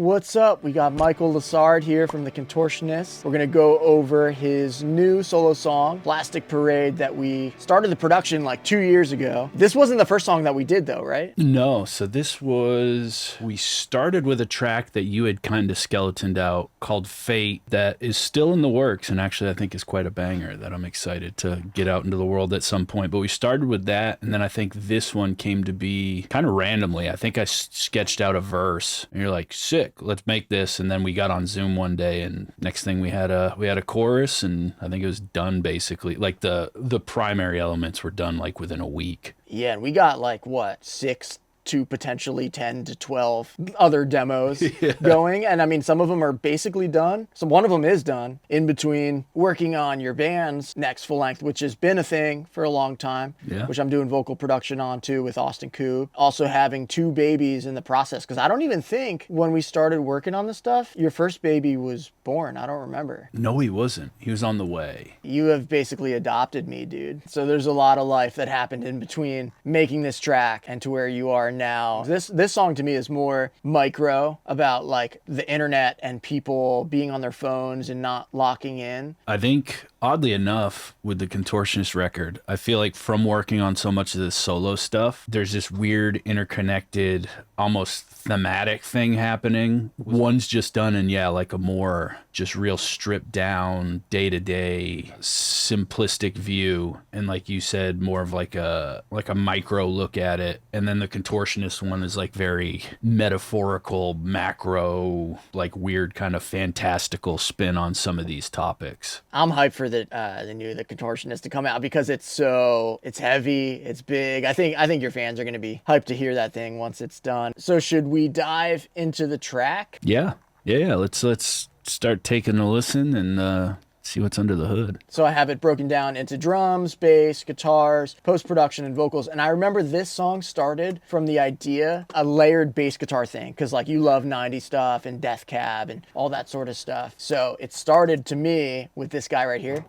What's up? We got Michael Lessard here from the Contortionist. We're gonna go over his new solo song, Plastic Parade, that we started the production like 2 years ago. This wasn't the first song that we did though, right? No, so we started with a track that you had kind of skeletoned out called Fate that is still in the works, and actually I think is quite a banger that I'm excited to get out into the world at some point. But we started with that, and then I think this one came to be kind of randomly. I think I sketched out a verse, and you're like, sick, let's make this. And then we got on Zoom one day, and next thing we had a chorus, and I think it was done basically. Like the primary elements were done like within a week. Yeah, and we got like what, 6 to potentially 10 to 12 other demos going. And I mean, some of them are basically done. So one of them is done in between working on your band's next full length, which has been a thing for a long time, which I'm doing vocal production on too with Austin Koob. Also having 2 babies in the process. Cause I don't even think when we started working on this stuff, your first baby was born. I don't remember. No, he wasn't. He was on the way. You have basically adopted me, dude. So there's a lot of life that happened in between making this track and to where you are now. This song to me is more micro, about like the internet and people being on their phones and not locking in. I think oddly enough with the Contortionist record, I feel like from working on so much of this solo stuff, there's this weird interconnected, almost thematic thing happening. One's just done in, like a more just real stripped down, day-to-day, simplistic view. And like you said, more of like a micro look at it. And then the Contortionist one is like very metaphorical, macro, like weird kind of fantastical spin on some of these topics. I'm hyped for the Contortionist to come out because it's heavy, it's big. I think your fans are going to be hyped to hear that thing once it's done. So should we dive into the track? Yeah. Let's start taking a listen and see what's under the hood. So I have it broken down into drums, bass, guitars, post-production, and vocals. And I remember this song started from the idea, a layered bass guitar thing, because like you love 90s stuff and Death Cab and all that sort of stuff. So it started to me with this guy right here.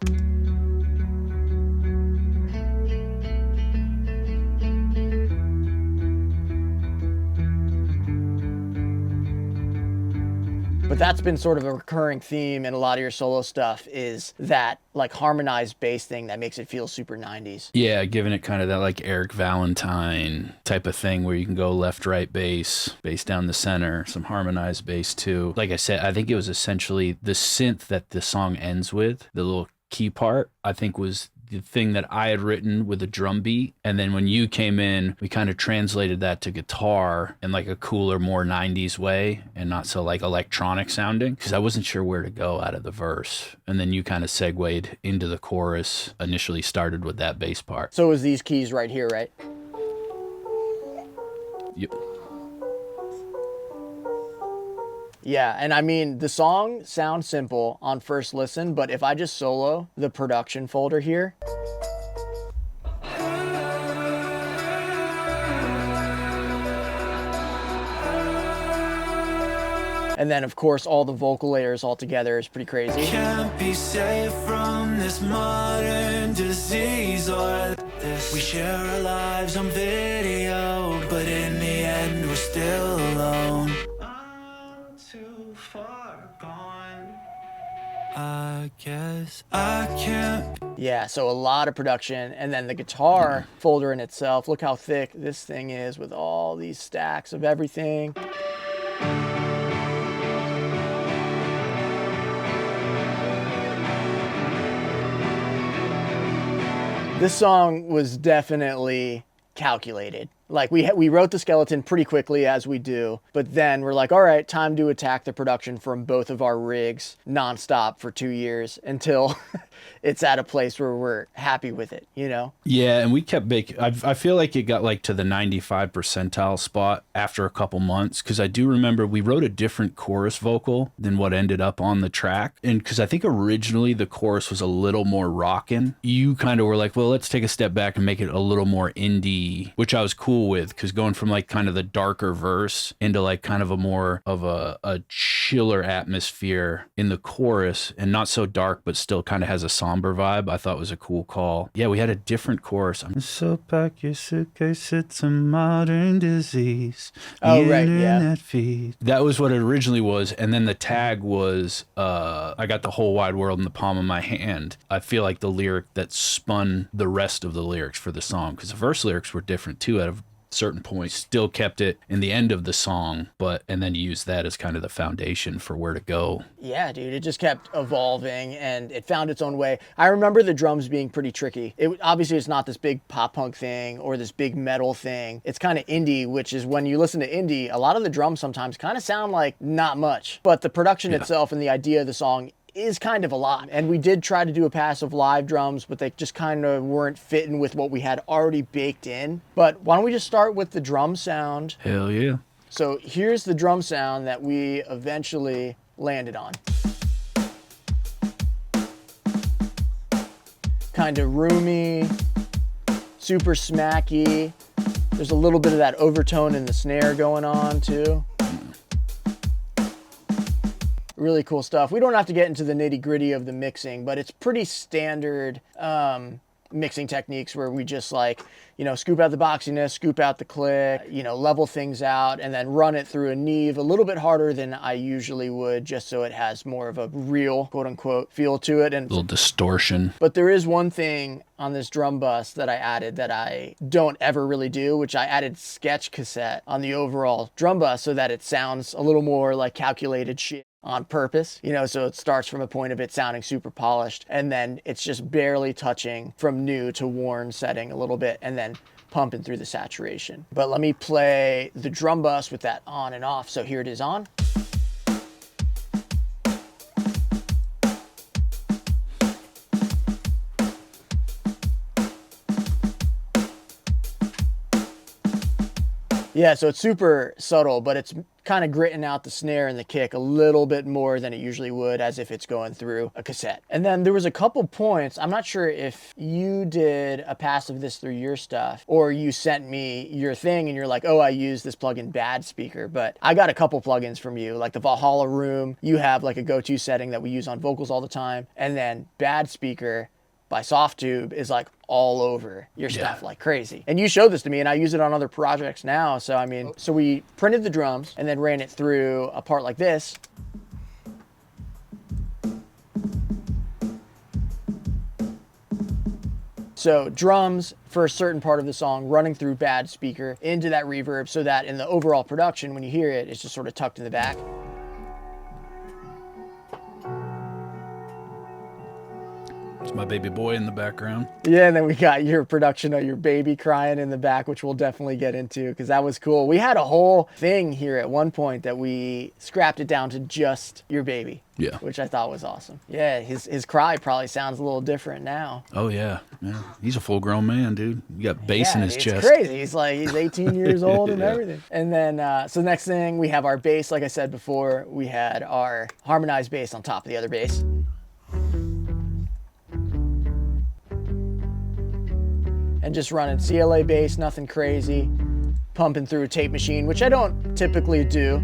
But that's been sort of a recurring theme in a lot of your solo stuff, is that like harmonized bass thing that makes it feel super 90s. Yeah, giving it kind of that like Eric Valentine type of thing where you can go left, right, bass down the center, some harmonized bass too. Like I said, I think it was essentially the synth that the song ends with, the little key part, I think was the thing that I had written with a drum beat. And then when you came in, we kind of translated that to guitar in like a cooler, more 90s way and not so like electronic sounding, because I wasn't sure where to go out of the verse. And then you kind of segued into the chorus, initially started with that bass part. So it was these keys right here, right? Yep. Yeah, and I mean, the song sounds simple on first listen, but if I just solo the production folder here, and then of course all the vocal layers all together is pretty crazy. Can't be safe from this modern disease or this. We share our lives on video, but in the end we're still alone. Too far gone. I guess I can't. Yeah, so a lot of production, and then the guitar folder in itself. Look how thick this thing is with all these stacks of everything. This song was definitely calculated. Like we wrote the skeleton pretty quickly, as we do, but then we're like, all right, time to attack the production from both of our rigs nonstop for 2 years until it's at a place where we're happy with it, you know? Yeah, and we kept making, I feel like it got like to the 95 percentile spot after a couple months, because I do remember we wrote a different chorus vocal than what ended up on the track. And because I think originally the chorus was a little more rockin', you kind of were like, well, let's take a step back and make it a little more indie, which I was cool with, because going from like kind of the darker verse into like kind of a more of a chiller atmosphere in the chorus, and not so dark, but still kind of has a somber vibe. I thought was a cool call. Yeah, we had a different chorus. So pack your suitcase, it's a modern disease. Oh, right, yeah. Internet feed. That was what it originally was, and then the tag was, I got the whole wide world in the palm of my hand. I feel like the lyric that spun the rest of the lyrics for the song, because the verse lyrics were different too at a certain point. Still kept it in the end of the song, and then used that as kind of the foundation for where to go. Yeah, dude, it just kept evolving and it found its own way. I remember the drums being pretty tricky. Obviously it's not this big pop punk thing or this big metal thing. It's kind of indie, which is when you listen to indie, a lot of the drums sometimes kind of sound like not much, but the production itself and the idea of the song is kind of a lot. And we did try to do a pass of live drums, but they just kind of weren't fitting with what we had already baked in. But why don't we just start with the drum sound? Hell yeah. So here's the drum sound that we eventually landed on. Kind of roomy, super smacky. There's a little bit of that overtone in the snare going on too. Really cool stuff. We don't have to get into the nitty gritty of the mixing, but it's pretty standard mixing techniques where we just like, scoop out the boxiness, scoop out the click, level things out, and then run it through a Neve a little bit harder than I usually would, just so it has more of a real, quote unquote, feel to it. And a little distortion. But there is one thing on this drum bus that I added that I don't ever really do, which I added sketch-cassette on the overall drum bus so that it sounds a little more like calculated shit on purpose, so it starts from a point of it sounding super polished, and then it's just barely touching from new to worn setting a little bit, and then pumping through the saturation. But let me play the drum bus with that on and off. So here it is on. Yeah, so it's super subtle, but it's kind of gritting out the snare and the kick a little bit more than it usually would, as if it's going through a cassette. And then there was a couple points. I'm not sure if you did a pass of this through your stuff or you sent me your thing and you're like, oh, I use this plugin Bad Speaker, but I got a couple plugins from you, like the Valhalla Room. You have like a go-to setting that we use on vocals all the time. And then Bad Speaker by Softtube is like all over your stuff like crazy. And you showed this to me and I use it on other projects now. So, I mean, so we printed the drums and then ran it through a part like this. So drums for a certain part of the song running through Bad Speaker into that reverb so that in the overall production, when you hear it, it's just sort of tucked in the back. It's my baby boy in the background. Yeah, and then we got your production of your baby crying in the back, which we'll definitely get into because that was cool. We had a whole thing here at one point that we scrapped it down to just your baby. Yeah. Which I thought was awesome. Yeah, his cry probably sounds a little different now. Oh, yeah. He's a full-grown man, dude. You got bass in his chest. It's crazy. He's 18 years old and everything. And then, so the next thing, we have our bass. Like I said before, we had our harmonized bass on top of the other bass. And just running CLA bass, nothing crazy, pumping through a tape machine, which I don't typically do.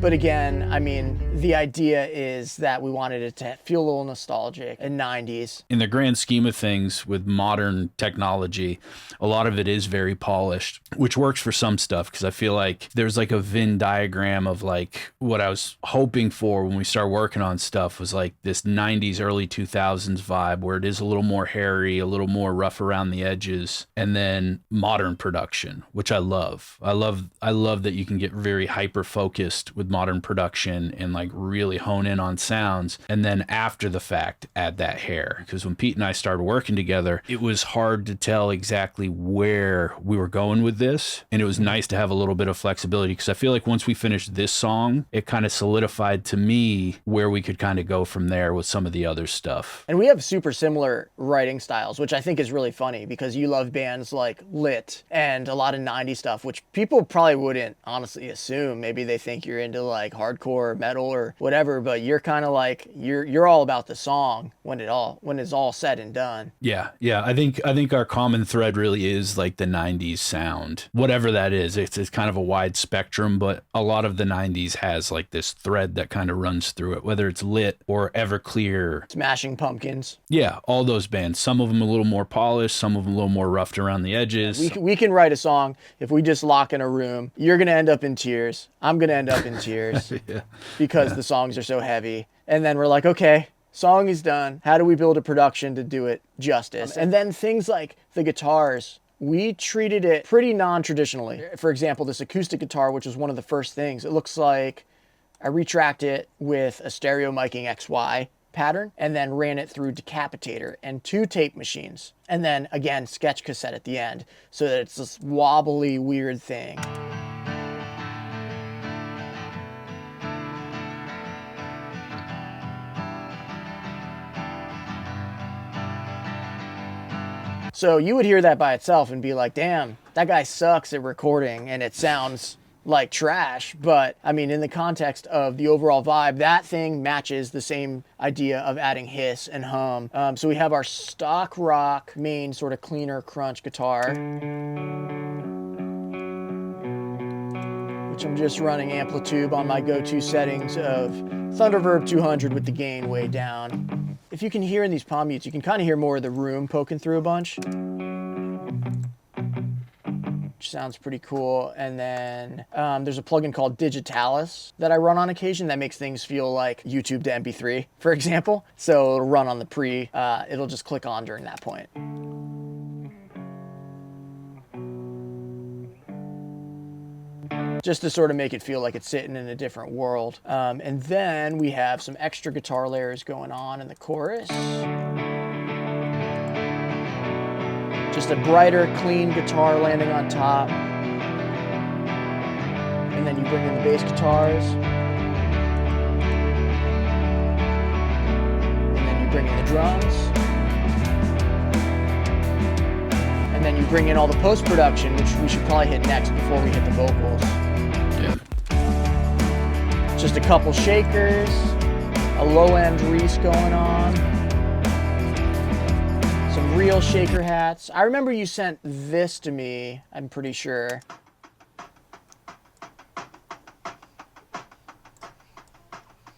But again, I mean, the idea is that we wanted it to feel a little nostalgic and 90s. In the grand scheme of things, with modern technology, a lot of it is very polished, which works for some stuff, because I feel like there's like a Venn diagram of like what I was hoping for when we start working on stuff was like this 90s, early 2000s vibe where it is a little more hairy, a little more rough around the edges, and then modern production, which I love. I love that you can get very hyper-focused with modern production and like really hone in on sounds, and then after the fact add that hair. Because when Pete and I started working together, it was hard to tell exactly where we were going with this, and it was nice to have a little bit of flexibility, because I feel like once we finished this song, it kind of solidified to me where we could kind of go from there with some of the other stuff. And we have super similar writing styles, which I think is really funny, because you love bands like Lit and a lot of 90s stuff, which people probably wouldn't honestly assume. Maybe they think you're into into like hardcore metal or whatever, but you're kind of like you're all about the song when it's all said and done. Yeah. I think our common thread really is like the 90s sound. Whatever that is. It's kind of a wide spectrum, but a lot of the 90s has like this thread that kind of runs through it, whether it's Lit or Everclear. Smashing Pumpkins. Yeah, all those bands. Some of them a little more polished, some of them a little more roughed around the edges. We can write a song if we just lock in a room. You're going to end up in tears. I'm going to end up in tears because the songs are so heavy. And then we're like, okay, song is done. How do we build a production to do it justice? And then things like the guitars, we treated it pretty non-traditionally. For example, this acoustic guitar, which was one of the first things, it looks like I retracked it with a stereo miking XY pattern and then ran it through Decapitator and 2 tape machines. And then again, sketch cassette at the end so that it's this wobbly, weird thing. So you would hear that by itself and be like, damn, that guy sucks at recording and it sounds like trash. But I mean, in the context of the overall vibe, that thing matches the same idea of adding hiss and hum. So we have our stock rock main sort of cleaner crunch guitar, which I'm just running amplitude on my go-to settings of Thunderverb 200 with the gain way down. If you can hear in these palm mutes, you can kind of hear more of the room poking through a bunch, which sounds pretty cool. And then there's a plugin called Digitalis that I run on occasion that makes things feel like YouTube to MP3, for example. So it'll run on the pre, it'll just click on during that point. Just to sort of make it feel like it's sitting in a different world. And then we have some extra guitar layers going on in the chorus. Just a brighter, clean guitar landing on top. And then you bring in the bass guitars. And then you bring in the drums. And then you bring in all the post-production, which we should probably hit next before we hit the vocals. Just a couple shakers, a low-end Reese going on, some real shaker hats. I remember you sent this to me, I'm pretty sure.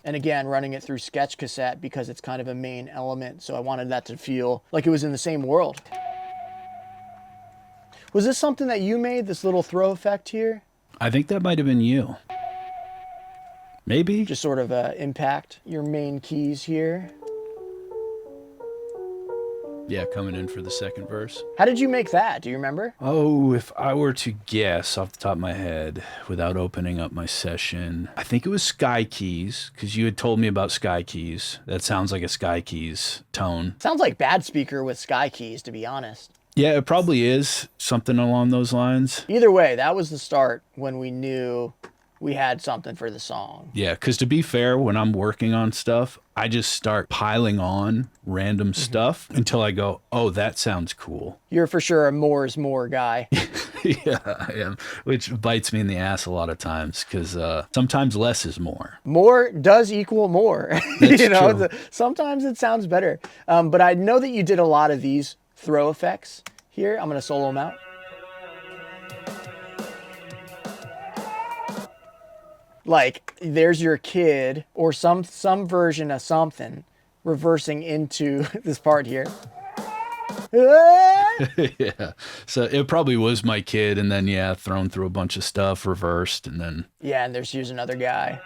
And again, running it through sketch cassette because it's kind of a main element, so I wanted that to feel like it was in the same world. Was this something that you made, this little throw effect here? I think that might have been you. Maybe. Just sort of impact your main keys here. Yeah, coming in for the second verse. How did you make that? Do you remember? Oh, if I were to guess off the top of my head without opening up my session, I think it was Sky Keys, because you had told me about Sky Keys. That sounds like a Sky Keys tone. Sounds like Bad Speaker with Sky Keys, to be honest. Yeah, it probably is something along those lines. Either way, that was the start when we knew we had something for the song. Yeah, because to be fair, when I'm working on stuff, I just start piling on random stuff until I go, oh, that sounds cool. You're for sure a more is more guy. Yeah, I am, which bites me in the ass a lot of times because sometimes less is more. More does equal more. That's true. true. Sometimes it sounds better. But I know that you did a lot of these throw effects here. I'm going to solo them out. Like, there's your kid or some version of something reversing into this part here. Yeah. So it probably was my kid, and then, yeah, thrown through a bunch of stuff, reversed, and then... Yeah, and here's another guy.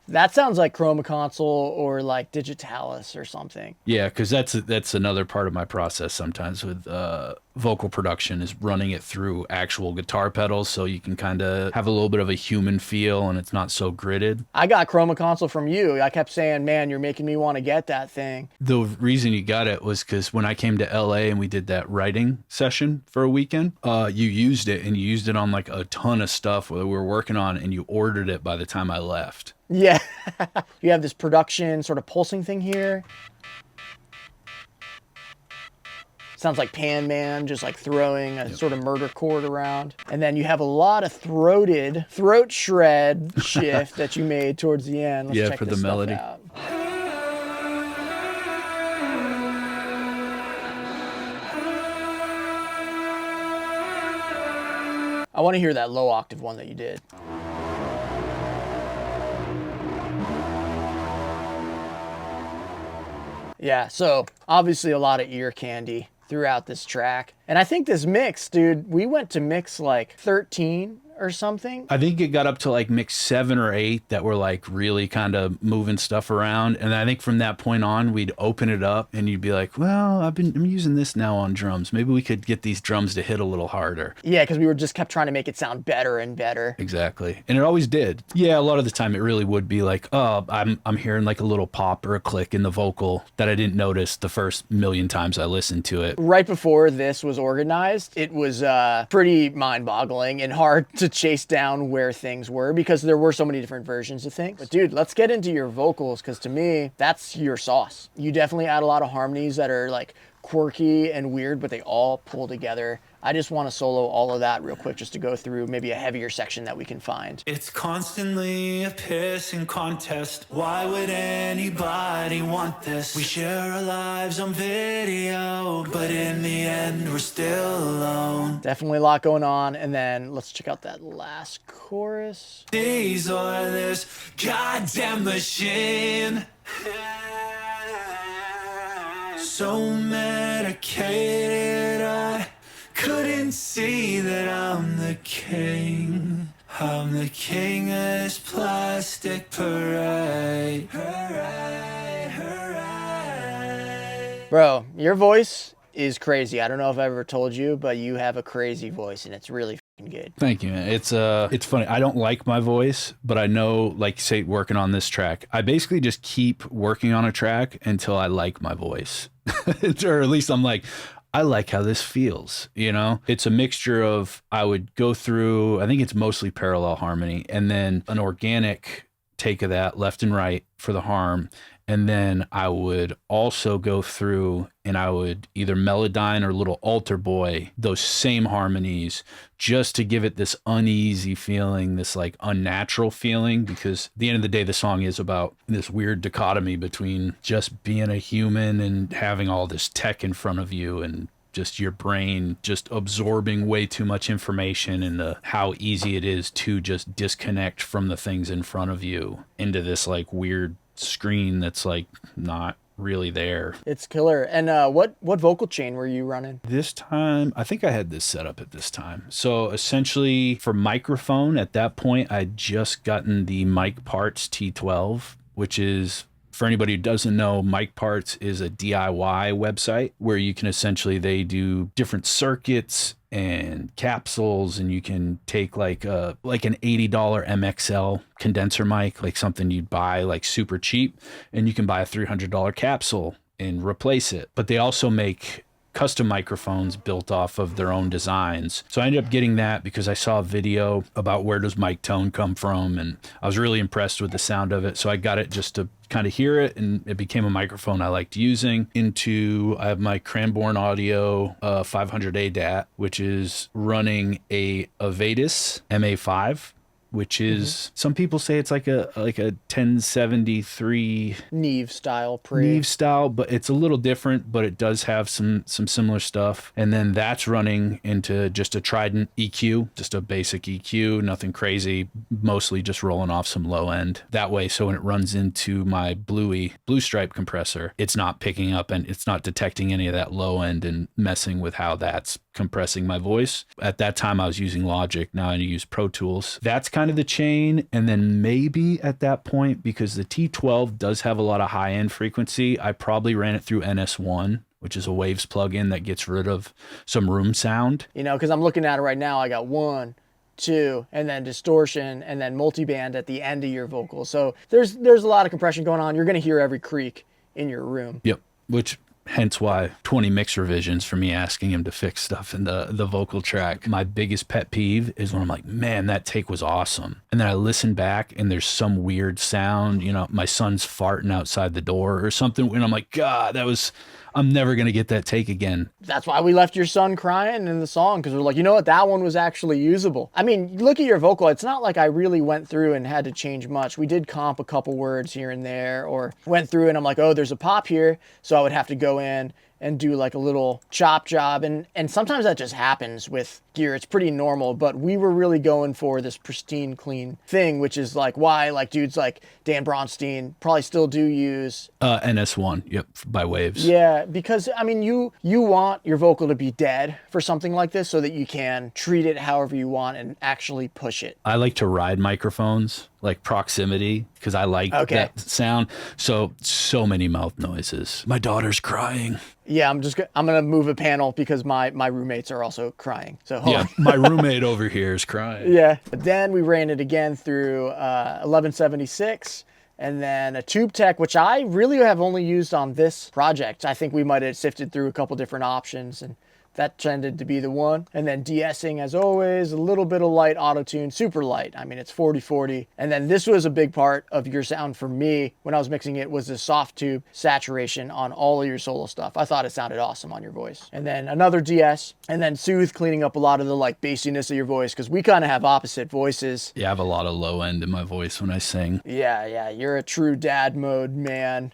That sounds like Chroma Console or like Digitalis or something. Yeah, because that's another part of my process sometimes with vocal production is running it through actual guitar pedals so you can kind of have a little bit of a human feel and it's not so gridded. I got Chroma Console from you. I kept saying, man, you're making me want to get that thing. The reason you got it was because when I came to LA and we did that writing session for a weekend, you used it and you used it on like a ton of stuff that we were working on and you ordered it by the time I left. Yeah. You have this production sort of pulsing thing here. Sounds like Pan Man just like throwing a sort of murder chord around. And then you have a lot of throat shred shift that you made towards the end. Let's check for this the stuff melody. out. I want to hear that low octave one that you did. Yeah, so obviously a lot of ear candy throughout this track. And I think this mix, dude, we went to mix like 13 or something. I think it got up to like mix 7 or 8 that were like really kind of moving stuff around. And I think from that point on, we'd open it up and you'd be like, well, I'm using this now on drums. Maybe we could get these drums to hit a little harder. Yeah, because we were just kept trying to make it sound better and better. Exactly. And it always did. Yeah, a lot of the time it really would be like, oh, I'm hearing like a little pop or a click in the vocal that I didn't notice the first million times I listened to it. Right before this was organized, it was pretty mind-boggling and hard to chase down where things were because there were so many different versions of things. But dude, let's get into your vocals because to me, that's your sauce. You definitely add a lot of harmonies that are like quirky and weird, but they all pull together. I just want to solo all of that real quick just to go through maybe a heavier section that we can find. It's constantly a pissing contest. Why would anybody want this? We share our lives on video, but in the end we're still alone. Definitely a lot going on. And then let's check out that last chorus. These are this goddamn machine. So medicated, I couldn't see that I'm the king. I'm the king of this plastic parade. Bro, your voice is crazy. I don't know if I've ever told you, but you have a crazy voice and it's really fucking good. Thank you, man. It's funny. I don't like my voice, but I know, like, say, working on this track, I basically just keep working on a track until I like my voice. Or at least I'm like, I like how this feels, you know? It's a mixture of, I would go through, I think it's mostly parallel harmony, and then an organic take of that left and right for the harm. And then I would also go through and I would either melodyne or little alter boy those same harmonies just to give it this uneasy feeling, this like unnatural feeling, because at the end of the day, the song is about this weird dichotomy between just being a human and having all this tech in front of you and just your brain just absorbing way too much information and how easy it is to just disconnect from the things in front of you into this like weird screen that's like not really there. It's killer. And what vocal chain were you running? This time, I think I had this set up at this time. So essentially for microphone, at that point, I'd just gotten the Mic Parts T12, which is, for anybody who doesn't know, Mic Parts is a DIY website where you can essentially, they do different circuits and capsules, and you can take like an $80 MXL condenser mic, like something you'd buy like super cheap, and you can buy a $300 capsule and replace it. But they also make custom microphones built off of their own designs. So I ended up getting that because I saw a video about where does mic tone come from, and I was really impressed with the sound of it. So I got it just to kind of hear it, and it became a microphone I liked using. I have my Cranbourne Audio 500 DAT, which is running a Avedis MA5, which is, some people say it's like a 1073 Neve style Neve style, but it's a little different, but it does have some similar stuff. And then that's running into just a Trident EQ, just a basic EQ, nothing crazy, mostly just rolling off some low end. That way, so when it runs into my Bluey Blue Stripe compressor, it's not picking up and it's not detecting any of that low end and messing with how that's compressing my voice. At that time I was using Logic, now I use Pro Tools. That's kind of the chain. And then maybe at that point, because the T12 does have a lot of high end frequency, I probably ran it through NS1, which is a Waves plugin that gets rid of some room sound. You know, because I'm looking at it right now, I got 1, 2, and then distortion, and then multiband at the end of your vocal. So there's a lot of compression going on. You're going to hear every creak in your room. Yep, which hence why 20 mix revisions for me asking him to fix stuff in the vocal track. My biggest pet peeve is when I'm like, man, that take was awesome. and then I listen back and there's some weird sound, you know, my son's farting outside the door or something, and I'm like, God, I'm never going to get that take again. That's why we left your son crying in the song, because we're like, you know what, that one was actually usable. I mean, look at your vocal. It's not like I really went through and had to change much. We did comp a couple words here and there, or went through and I'm like, oh, there's a pop here, so I would have to go in and do like a little chop job. And sometimes that just happens with gear. It's pretty normal, but we were really going for this pristine, clean thing, which is like why like dudes like Dan Bronstein probably still do use NS1, yep, by Waves. Yeah, because I mean, you want your vocal to be dead for something like this so that you can treat it however you want and actually push it. I like to ride microphones, like proximity, because I like that sound. So many mouth noises. My daughter's crying. Yeah, I'm gonna move a panel because my roommates are also crying. So hold on. My roommate over here is crying. Yeah. But then we ran it again through 1176. And then a tube tech, which I really have only used on this project. I think we might have sifted through a couple different options, and that tended to be the one. And then de-essing, as always, a little bit of light auto-tune, super light. I mean, it's 40/40. And then this was a big part of your sound for me when I was mixing it, was the soft tube saturation on all of your solo stuff. I thought it sounded awesome on your voice. And then another de-ess, and then soothe, cleaning up a lot of the like bassiness of your voice, because we kind of have opposite voices. Yeah, I have a lot of low end in my voice when I sing. Yeah, you're a true dad mode man.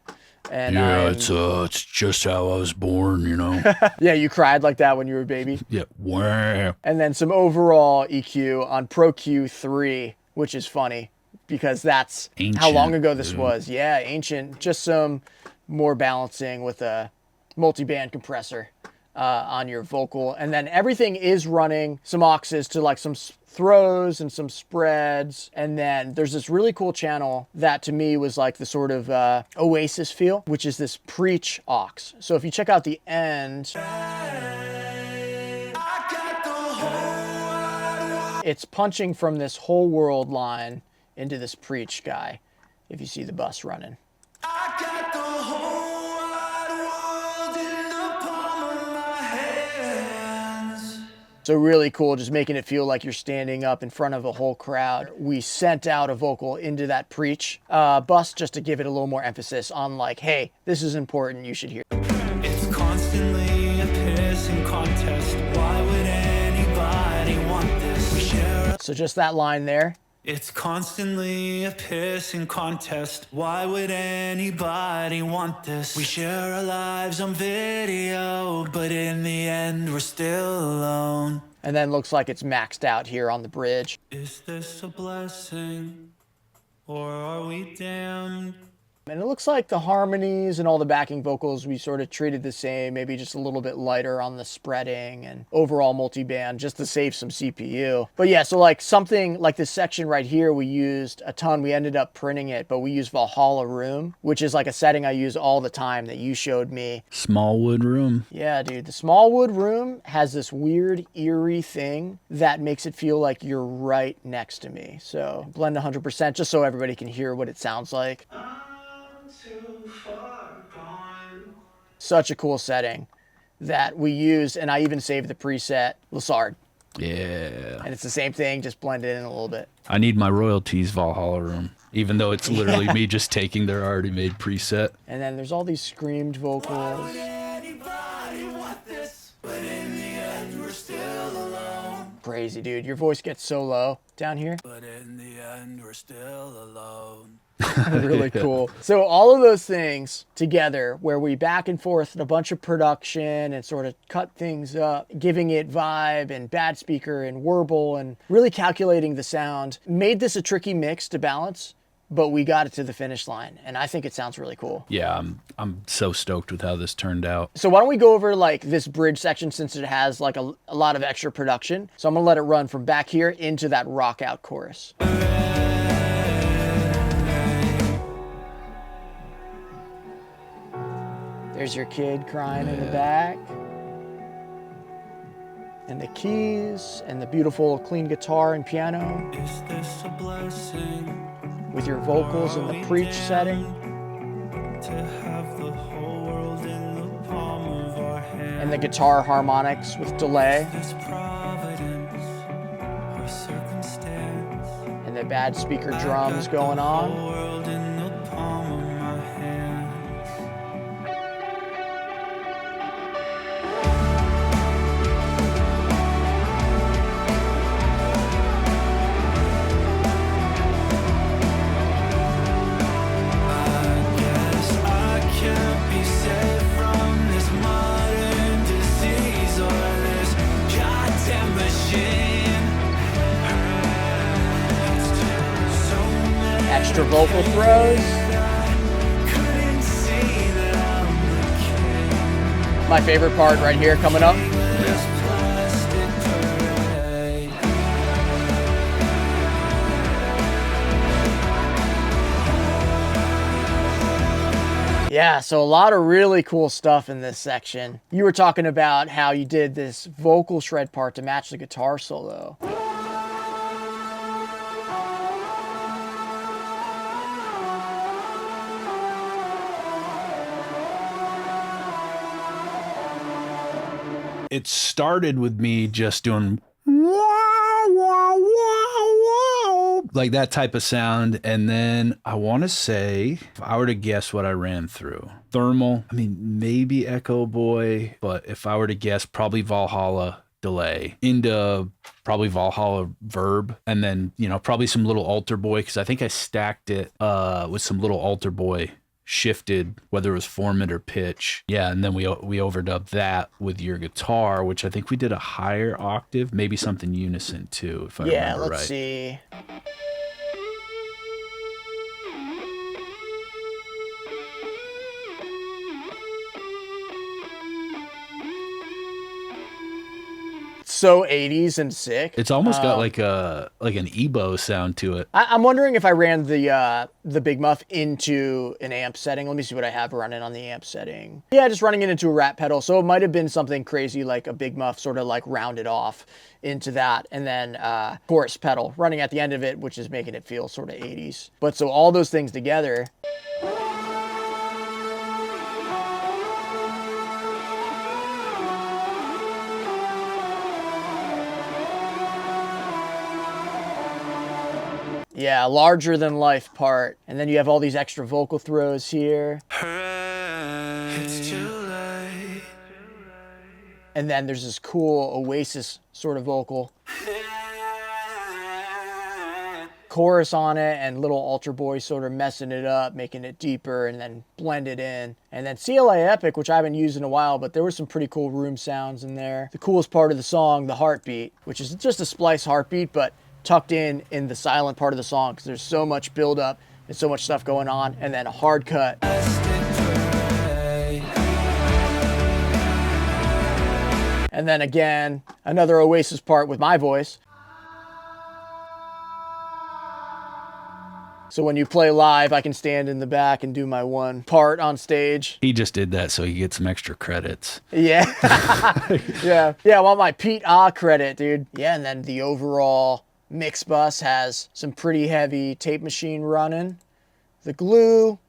And yeah, it's just how I was born, you know. Yeah, you cried like that when you were a baby. Yeah, wow. And then some overall EQ on Pro Q3, which is funny because that's ancient, how long ago this was. Yeah, ancient. Just some more balancing with a multi-band compressor on your vocal. And then everything is running some auxes to like some throws and some spreads. And then there's this really cool channel that to me was like the sort of Oasis feel, which is this preach aux. So if you check out the end, it's punching from this whole world line into this preach guy, if you see the bus running. So really cool, just making it feel like you're standing up in front of a whole crowd. We sent out a vocal into that preach bus just to give it a little more emphasis on like, hey, this is important, you should hear. It's constantly a pissing contest. Why would anybody want this? We share. So just that line there. It's constantly a pissing contest. Why would anybody want this? We share our lives on video, but in the end we're still alone. And then looks like it's maxed out here on the bridge. Is this a blessing, or are we damned? And it looks like the harmonies and all the backing vocals we sort of treated the same, maybe just a little bit lighter on the spreading and overall multi-band just to save some CPU. But yeah, so like something like this section right here, we used a ton. We ended up printing it, but we used Valhalla Room, which is like a setting I use all the time that you showed me. Smallwood Room. Yeah, dude. The Smallwood Room has this weird, eerie thing that makes it feel like you're right next to me. So blend 100% just so everybody can hear what it sounds like. Too far gone. Such a cool setting that we used, and I even saved the preset Lessard. Yeah. And it's the same thing, just blended in a little bit. I need my royalties, Valhalla Room, even though it's literally me just taking their already made preset. And then there's all these screamed vocals. Why would anybody want this? But in the end, we're still alone. Crazy, dude. Your voice gets so low down here. But in the end, we're still alone. Really cool. So all of those things together, where we back and forth in a bunch of production and sort of cut things up, giving it vibe and bad speaker and warble and really calculating the sound, made this a tricky mix to balance, but we got it to the finish line, and I think it sounds really cool. Yeah, I'm so stoked with how this turned out. So why don't we go over like this bridge section, since it has like a lot of extra production. So I'm gonna let it run from back here into that rock out chorus. There's your kid crying in the back. And the keys and the beautiful clean guitar and piano. Is this a blessing? With your vocals in the preach setting. To have the whole world in the palm of our hand. And the guitar harmonics with delay. This providence or circumstance. And the bad speaker drums going on. World in the palm of my hand. I guess I can't be saved from this modern disease or this goddamn machine. So many Extra vocal throws. couldn't see that I'm the king. My favorite part right here coming up. This plastic parade. Yeah, so a lot of really cool stuff in this section. You were talking about how you did this vocal shred part to match the guitar solo. It started with me just doing wow, wow, wow, wow, like that type of sound. And then I want to say, if I were to guess what I ran through, thermal, I mean, maybe Echo Boy, but if I were to guess, probably Valhalla delay into probably Valhalla verb, and then, you know, probably some little altar boy, because I think I stacked it with some little altar boy shifted, whether it was formant or pitch. Yeah, and then we overdubbed that with your guitar, which I think we did a higher octave, maybe something unison too, if I Yeah, remember let's right. see. So 80s and sick. It's almost got like an EBO sound to it. I'm wondering if I ran the Big Muff into an amp setting. Let me see what I have running on the amp setting. Yeah, just running it into a rat pedal. So it might have been something crazy like a Big Muff sort of like rounded off into that, and then chorus pedal running at the end of it, which is making it feel sort of 80s. But so all those things together. Yeah, larger than life part. And then you have all these extra vocal throws here. It's too late. And then there's this cool Oasis sort of vocal. Chorus on it, and little altar boy sort of messing it up, making it deeper, and then blend it in. And then CLA Epic, which I haven't used in a while, but there were some pretty cool room sounds in there. The coolest part of the song, the heartbeat, which is just a splice heartbeat, but tucked in the silent part of the song, because there's so much buildup and so much stuff going on, and then a hard cut. And then again, another Oasis part with my voice. So when you play live, I can stand in the back and do my one part on stage. He just did that so he gets some extra credits. Yeah. Yeah, I want my Pete credit, dude. Yeah, and then the overall mix bus has some pretty heavy tape machine running. The glue.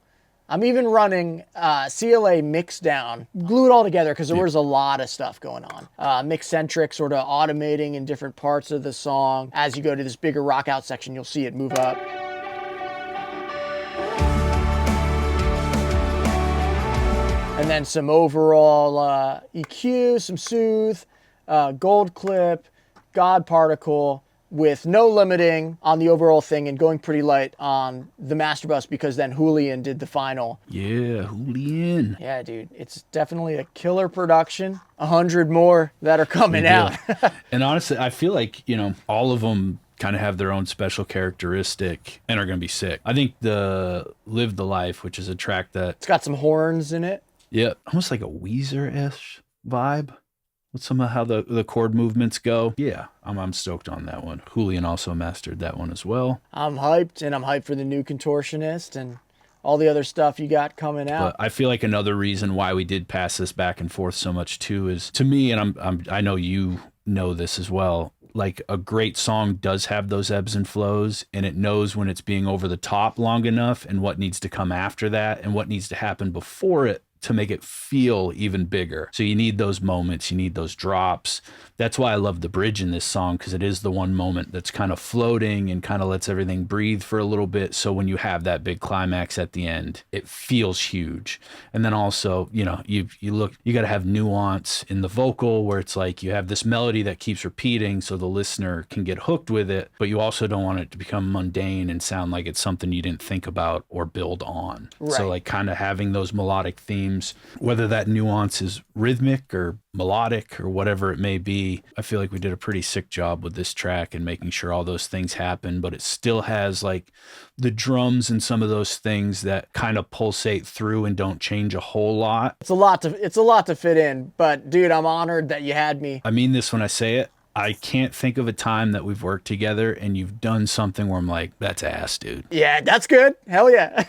I'm even running CLA mix down. Glue it all together because there was a lot of stuff going on. Mixcentric sort of automating in different parts of the song. As you go to this bigger rock out section, you'll see it move up. And then some overall EQ, some soothe, gold clip, God particle, with no limiting on the overall thing and going pretty light on the master bus, because then Julian did the final. Yeah, Julian. Yeah, dude, it's definitely a killer production. 100 more that are coming out. And honestly, I feel like, you know, all of them kind of have their own special characteristic and are going to be sick. I think the Live the Life, which is a track that... It's got some horns in it. Yeah, almost like a Weezer-ish vibe with some of how the chord movements go. Yeah, I'm stoked on that one. Julian also mastered that one as well. I'm hyped, and I'm hyped for the new Contortionist and all the other stuff you got coming out. But I feel like another reason why we did pass this back and forth so much too is, to me, and I know you know this as well, like a great song does have those ebbs and flows, and it knows when it's being over the top long enough and what needs to come after that and what needs to happen before it to make it feel even bigger. So you need those moments, you need those drops. That's why I love the bridge in this song, because it is the one moment that's kind of floating and kind of lets everything breathe for a little bit. So when you have that big climax at the end, it feels huge. And then also, you know, you got to have nuance in the vocal, where it's like you have this melody that keeps repeating so the listener can get hooked with it, but you also don't want it to become mundane and sound like it's something you didn't think about or build on. Right. So like kind of having those melodic themes, whether that nuance is rhythmic or melodic or whatever it may be, I feel like we did a pretty sick job with this track and making sure all those things happen, but it still has like the drums and some of those things that kind of pulsate through and don't change a whole lot. It's a lot to fit in, but dude, I'm honored that you had me. I mean this when I say it. I can't think of a time that we've worked together and you've done something where I'm like, that's ass, dude. Yeah, that's good. Hell yeah.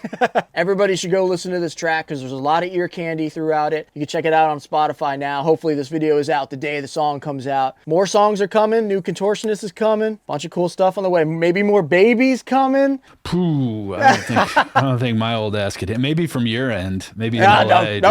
Everybody should go listen to this track because there's a lot of ear candy throughout it. You can check it out on Spotify now. Hopefully this video is out the day the song comes out. More songs are coming. New Contortionist is coming. Bunch of cool stuff on the way. Maybe more babies coming. Pooh, I don't think my old ass could hit. Maybe from your end. Maybe in LA.